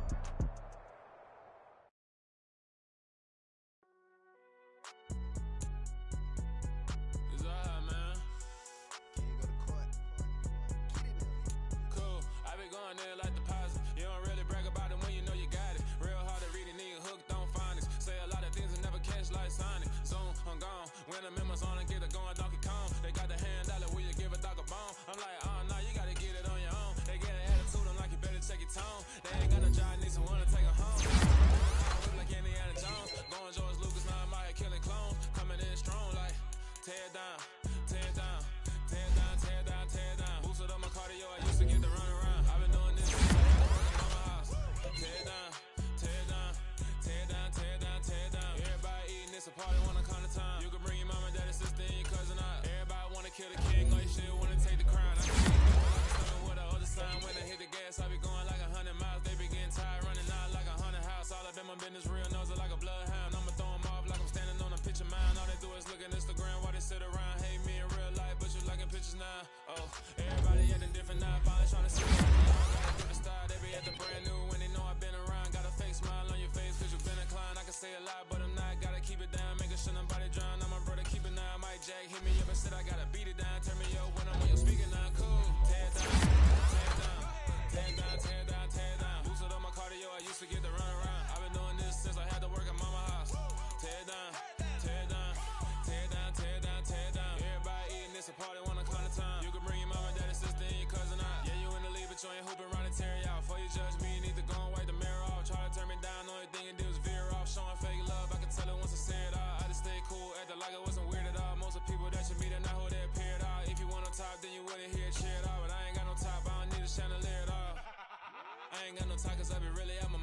party, wanna come to town. You can bring your mama, daddy, sister, and your cousin out. Everybody wanna kill the king, like shit, wanna take the crown. I can see you going like a stomach with the other sign. When I hit the gas, I be going like 100 miles. They be getting tired, running out like 100 house. All up in my business, real nose like a bloodhound. I'ma throw them off like I'm standing on a picture mound. All they do is look at Instagram while they sit around. Hate me in real life, but you liking pictures now. Oh, everybody acting different now. Finally trying to see me. Got a different style, they be at the brand new when they know I've been around. Got a fake smile on your face, cause you been inclined. I can say a lot, but I'm not. Gotta keep it down, making sure nobody drown. I'm my brother, keep it now. Mike Jack hit me up and said I gotta beat it down. Turn me up when I'm on your speaker now. Cool. Tear down, tear down, tear down, tear down, tear down. Boosted up my cardio, I used to get to run around. I've been doing this since I had to work at mama house. Tear down, tear down, tear down, tear down, tear down. Everybody eating this a party, wanna come to town. You can bring your mama, daddy, sister, and your cousin out. Yeah, you in the league, but you ain't hooping around and tear you out. Before you judge me, you need to go and wipe the mirror off. Try to turn me down, only thing you do is veer off. Showing fake love, I can tell it once I say it all. I just stay cool, acting like it wasn't weird at all. Most of the people that you meet are not who they appear at all. If you want on top, then you wouldn't hear it cheer at all. But I ain't got no top, I don't need a chandelier at all. I ain't got no top, cause I be really at my